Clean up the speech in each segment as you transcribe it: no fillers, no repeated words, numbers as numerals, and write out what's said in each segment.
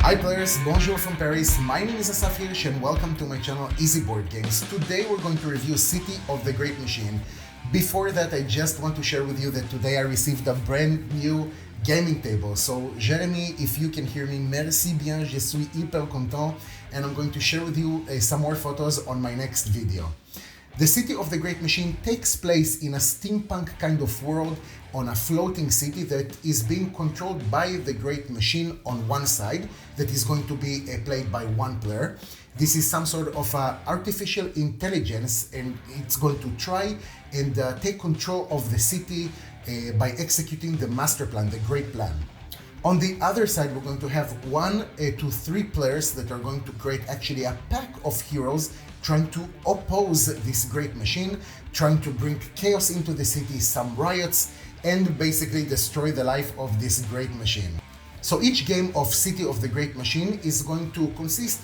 Hi players, bonjour from Paris. My name is Asaf Hirsch and welcome to my channel Easy Board Games. Today we're going to review City of the Great Machine. Before that, I just want to share with you that today I received a brand new gaming table. So Jeremy, if you can hear me, merci bien, je suis hyper content, and I'm going to share with you some more photos on my next video. The City of the Great Machine takes place in a steampunk kind of world on a floating city that is being controlled by the Great Machine on one side, that is going to be played by one player. This is some sort of artificial intelligence, and it's going to try and take control of the city by executing the master plan, the Great Plan. On the other side, we're going to have 1 to 3 players that are going to create actually a pack of heroes trying to oppose this great machine, trying to bring chaos into the city, some riots, and basically destroy the life of this great machine. So each game of City of the Great Machine is going to consist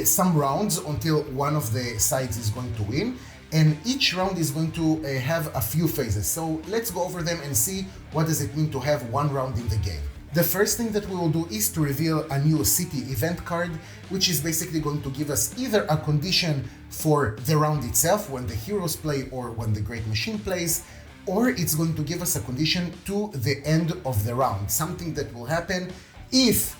some rounds until one of the sides is going to win, and each round is going to have a few phases. So let's go over them and see what does it mean to have one round in the game. The first thing that we will do is to reveal a new city event card, which is basically going to give us either a condition for the round itself when the heroes play or when the Great Machine plays, or it's going to give us a condition to the end of the round, something that will happen if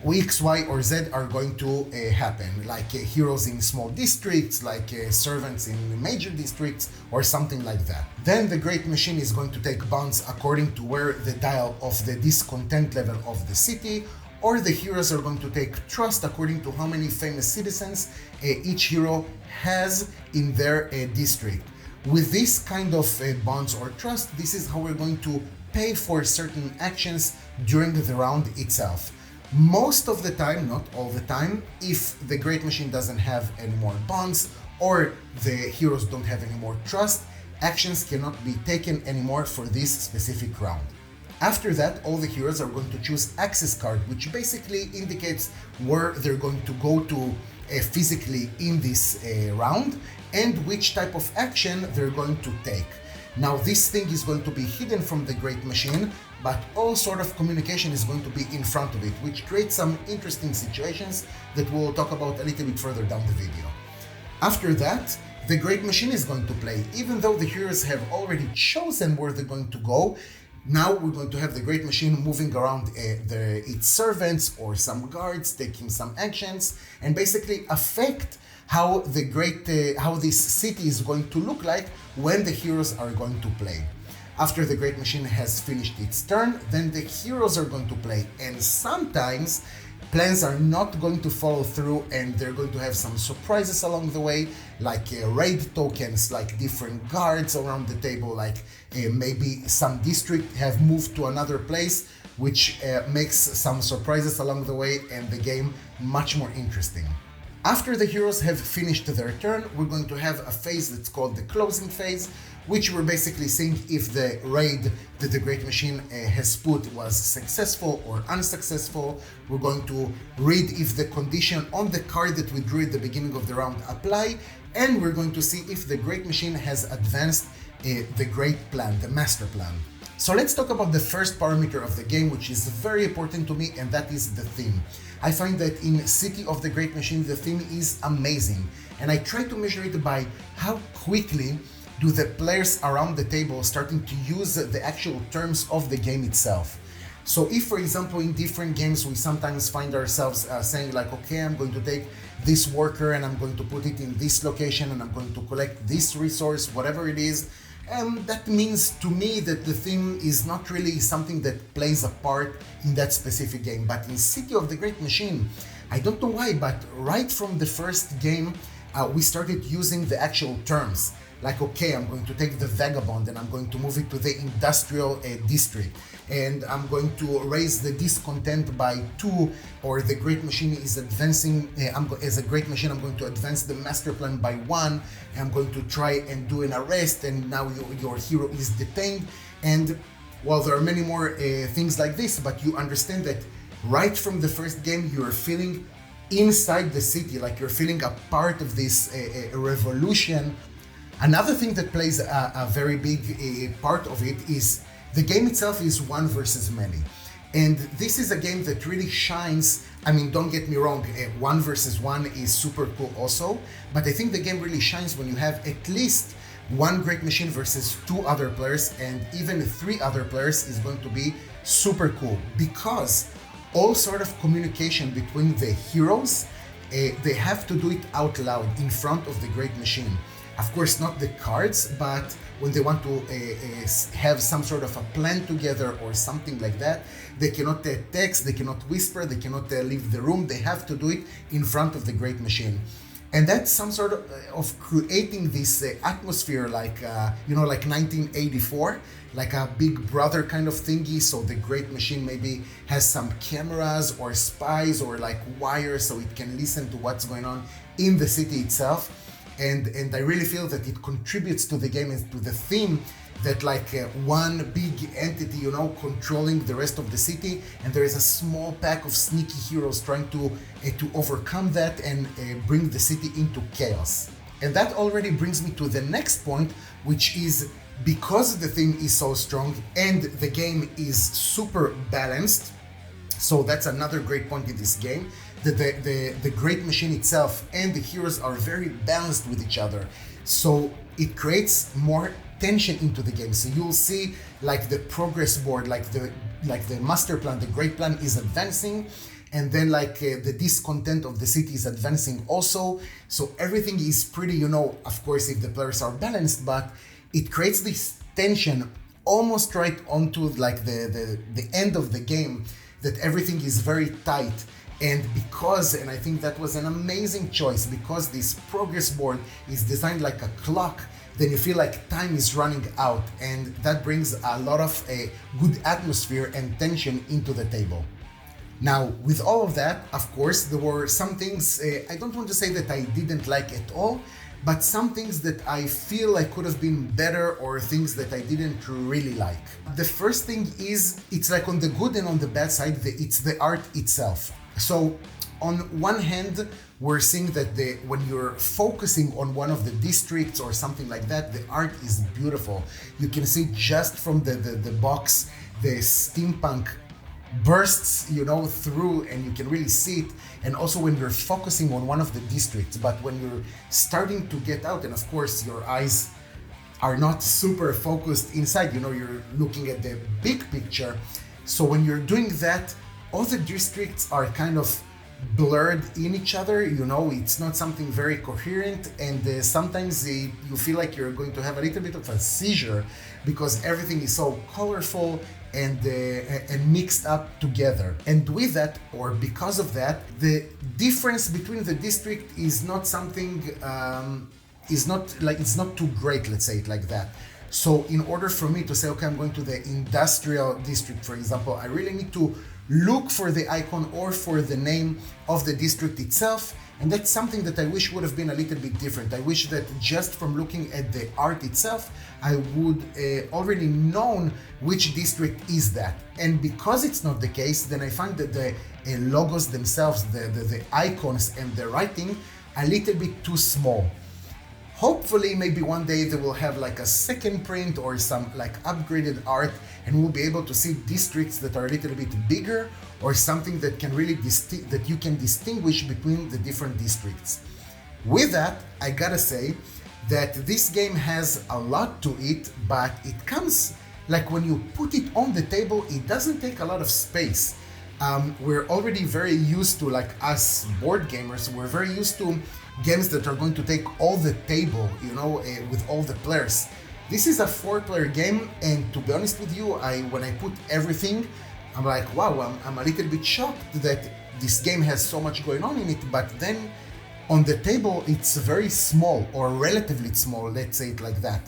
X, Y, or Z are going to happen, like heroes in small districts, like servants in major districts, or something like that. Then the Great Machine is going to take bounds according to where the dial of the discontent level of the city, or the heroes are going to take trust according to how many famous citizens each hero has in their district. With this kind of bonds or trust, this is how we're going to pay for certain actions during the round itself. Most of the time, not all the time, if the Great Machine doesn't have any more bonds or the heroes don't have any more trust, actions cannot be taken anymore for this specific round. After that, all the heroes are going to choose access card, which basically indicates where they're going to go to physically in this round and which type of action they're going to take. Now this thing is going to be hidden from the Great Machine, but all sort of communication is going to be in front of it, which creates some interesting situations that we'll talk about a little bit further down the video. After that, the Great Machine is going to play. Even though the heroes have already chosen where they're going to go, now we're going to have the Great Machine moving around its servants or some guards, taking some actions, and basically affect how this city is going to look like when the heroes are going to play. After the Great Machine has finished its turn, then the heroes are going to play, and sometimes plans are not going to follow through and they're going to have some surprises along the way, like raid tokens, like different guards around the table, like maybe some district have moved to another place, which makes some surprises along the way and the game much more interesting. After the heroes have finished their turn, we're going to have a phase that's called the closing phase, which we're basically seeing if the raid that the Great Machine has put was successful or unsuccessful. We're going to read if the condition on the card that we drew at the beginning of the round apply, and we're going to see if the Great Machine has advanced the Great Plan, the Master Plan. So let's talk about the first parameter of the game, which is very important to me, and that is the theme. I find that in City of the Great Machine, the theme is amazing, and I try to measure it by how quickly do the players around the table starting to use the actual terms of the game itself. So if, for example, in different games, we sometimes find ourselves saying like, okay, I'm going to take this worker and I'm going to put it in this location and I'm going to collect this resource, whatever it is. And that means to me that the theme is not really something that plays a part in that specific game. But in City of the Great Machine, I don't know why, but right from the first game, we started using the actual terms. Like, okay, I'm going to take the vagabond and I'm going to move it to the industrial district, and I'm going to raise the discontent by 2, or the Great Machine is advancing, as a Great Machine I'm going to advance the master plan by 1, and I'm going to try and do an arrest, and now your hero is detained. And well, there are many more things like this, but you understand that right from the first game you're feeling inside the city, like you're feeling a part of this revolution. Another thing that plays a very big part of it is the game itself is one versus many. And this is a game that really shines I mean, don't get me wrong, one versus one is super cool also, but I think the game really shines when you have at least one great machine versus two other players, and even three other players is going to be super cool, because all sort of communication between the heroes, they have to do it out loud in front of the great machine. Of course, not the cards, but when they want to have some sort of a plan together or something like that, they cannot text, they cannot whisper, they cannot leave the room. They have to do it in front of the great machine. And that's some sort of creating this atmosphere like, like 1984, like a Big Brother kind of thingy. So the great machine maybe has some cameras or spies or like wires so it can listen to what's going on in the city itself. And I really feel that it contributes to the game and to the theme that like one big entity, controlling the rest of the city, and there is a small pack of sneaky heroes trying to overcome that and bring the city into chaos. And that already brings me to the next point, which is because the theme is so strong and the game is super balanced. So that's another great point in this game, that the great machine itself and the heroes are very balanced with each other. So it creates more tension into the game. So you'll see like the progress board, like the master plan, the great plan is advancing, and then like the discontent of the city is advancing also. So everything is pretty, of course, if the players are balanced, but it creates this tension almost right onto like the end of the game, that everything is very tight. And I think that was an amazing choice, because this progress board is designed like a clock, then you feel like time is running out, and that brings a lot of a good atmosphere and tension into the table. Now, with all of that, of course, there were some things, I don't want to say that I didn't like at all, but some things that I feel like could have been better, or things that I didn't really like. The first thing is, it's like on the good and on the bad side, it's the art itself. So on one hand, we're seeing that when you're focusing on one of the districts or something like that, the art is beautiful. You can see just from the box, the steampunk bursts, through, and you can really see it. And also when you're focusing on one of the districts, but when you're starting to get out, and of course your eyes are not super focused inside, you're looking at the big picture. So when you're doing that, all the districts are kind of blurred in each other, it's not something very coherent, and sometimes you feel like you're going to have a little bit of a seizure, because everything is so colorful and mixed up together. And with that, or because of that, the difference between the district is not something, it's not too great, let's say it like that. So in order for me to say, okay, I'm going to the industrial district, for example, I really need to look for the icon or for the name of the district itself. And that's something that I wish would have been a little bit different. I wish that just from looking at the art itself, I would already known which district is that. And because it's not the case, then I find that the logos themselves, the icons and the writing, a little bit too small. Hopefully, maybe one day they will have like a second print or some like upgraded art, and we'll be able to see districts that are a little bit bigger, or something that can really that you can distinguish between the different districts. With that, I gotta say that this game has a lot to it, but it comes like when you put it on the table, it doesn't take a lot of space. We're already very used to, like us board gamers, we're very used to games that are going to take all the table, with all the players. This is a 4-player game, and to be honest with you, when I put everything, I'm like, wow, I'm a little bit shocked that this game has so much going on in it, but then on the table it's very small, or relatively small, let's say it like that.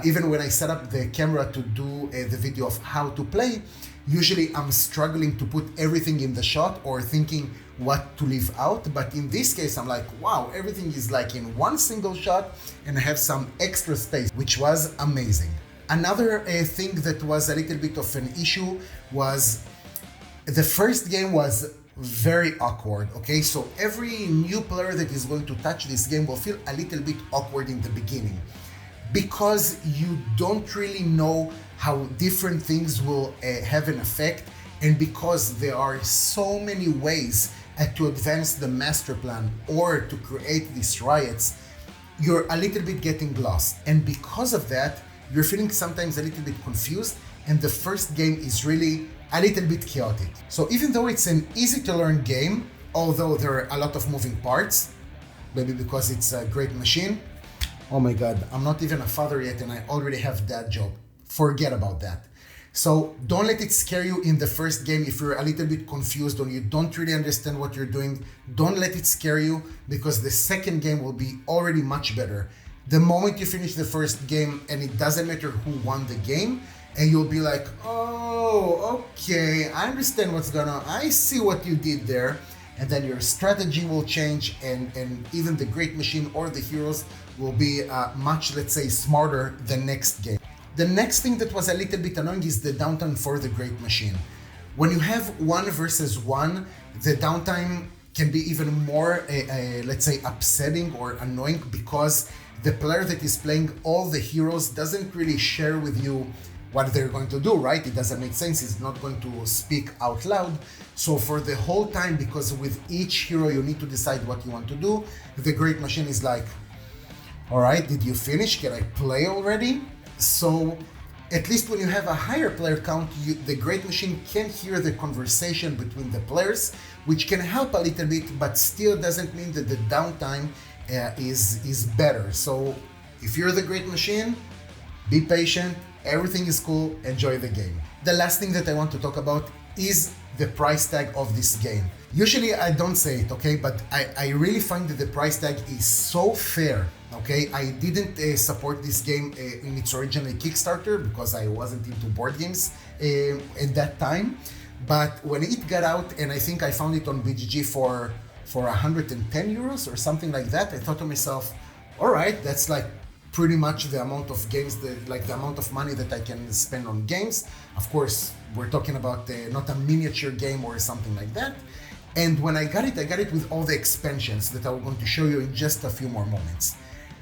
Even when I set up the camera to do the video of how to play, usually I'm struggling to put everything in the shot or thinking what to leave out. But in this case, I'm like, wow, everything is like in one single shot, and I have some extra space, which was amazing. Another thing that was a little bit of an issue was the first game was very awkward, okay? So every new player that is going to touch this game will feel a little bit awkward in the beginning, because you don't really know how different things will have an effect, and because there are so many ways to advance the master plan or to create these riots, you're a little bit getting lost. And because of that, you're feeling sometimes a little bit confused, and the first game is really a little bit chaotic. So even though it's an easy to learn game, although there are a lot of moving parts, maybe because it's a great machine, oh my God, I'm not even a father yet and I already have that job. Forget about that. So don't let it scare you in the first game if you're a little bit confused or you don't really understand what you're doing. Don't let it scare you, because the second game will be already much better. The moment you finish the first game, and it doesn't matter who won the game, and you'll be like, oh, okay, I understand what's going on. I see what you did there. And then your strategy will change, and even the great machine or the heroes will be much, let's say, smarter the next game. The next thing that was a little bit annoying is the downtime for the great machine. When you have 1 versus 1, the downtime can be even more, let's say, upsetting or annoying, because the player that is playing all the heroes doesn't really share with you what they're going to do, right? It doesn't make sense. He's not going to speak out loud. So for the whole time, because with each hero you need to decide what you want to do, the great machine is like, all right, did you finish? Can I play already? So at least when you have a higher player count, the great machine can hear the conversation between the players, which can help a little bit, but still doesn't mean that the downtime is better. So if you're the great machine, be patient, everything is cool, enjoy the game. The last thing that I want to talk about is the price tag of this game. Usually I don't say it, okay, but I really find that the price tag is so fair, okay? I didn't support this game in its original Kickstarter because I wasn't into board games at that time. But when it got out, and I think I found it on BGG for 110 euros or something like that, I thought to myself, all right, that's like pretty much the amount of games, the amount of money that I can spend on games. Of course, we're talking about not a miniature game or something like that. And when I got it with all the expansions that I'm going to show you in just a few more moments.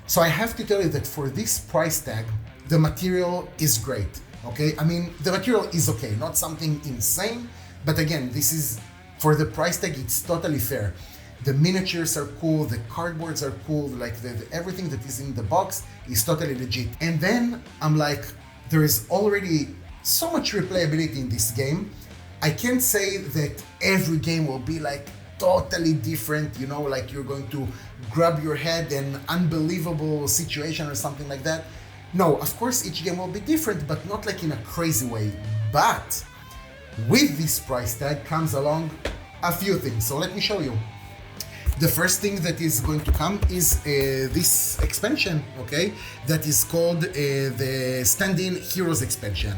So I have to tell you that for this price tag, the material is great, okay? I mean, the material is okay, not something insane, but again, this is, for the price tag, it's totally fair. The miniatures are cool, the cardboards are cool, like everything that is in the box is totally legit. And then I'm like, there is already so much replayability in this game. I can't say that every game will be like totally different, you know, like you're going to grab your head in unbelievable situation or something like that. No, of course each game will be different, but not like in a crazy way. But with this price tag comes along a few things. So let me show you. The first thing that is going to come is this expansion, okay? That is called the Stand-in Heroes expansion.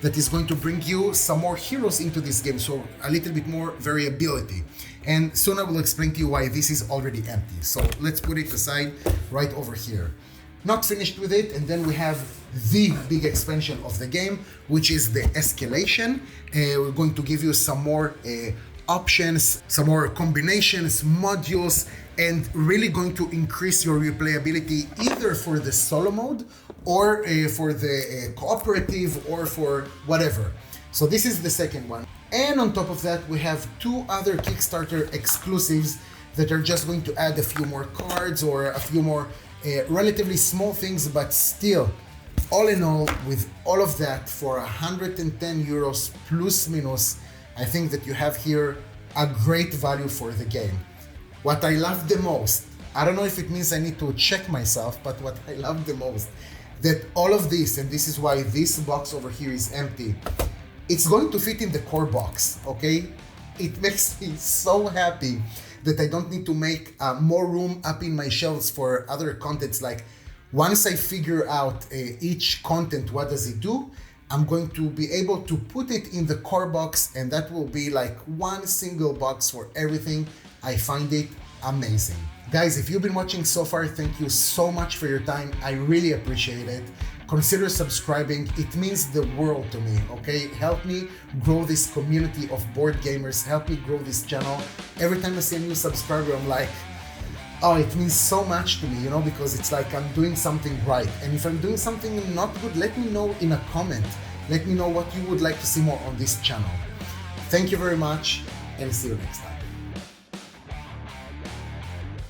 That is going to bring you some more heroes into this game, so a little bit more variability. And soon I will explain to you why this is already empty. So let's put it aside right over here. Not finished with it, and then we have the big expansion of the game, which is the Escalation. We're going to give you some more options, some more combinations, modules, and really going to increase your replayability either for the solo mode or for the cooperative or for whatever. So this is the second one. And on top of that, we have 2 other Kickstarter exclusives that are just going to add a few more cards or a few more relatively small things, but still, all in all, with all of that, for 110 euros plus minus, I think that you have here a great value for the game. What I love the most, I don't know if it means I need to check myself, but what I love the most, that all of this, and this is why this box over here is empty, it's going to fit in the core box, okay? It makes me so happy that I don't need to make more room up in my shelves for other contents. Like, once I figure out each content, what does it do, I'm going to be able to put it in the core box, and that will be like one single box for everything. I find it amazing. Guys, if you've been watching so far, thank you so much for your time. I really appreciate it. Consider subscribing. It means the world to me, okay? Help me grow this community of board gamers. Help me grow this channel. Every time I see a new subscriber, I'm like, oh, it means so much to me, you know, because it's like I'm doing something right. And if I'm doing something not good, let me know in a comment. Let me know what you would like to see more on this channel. Thank you very much, and see you next time.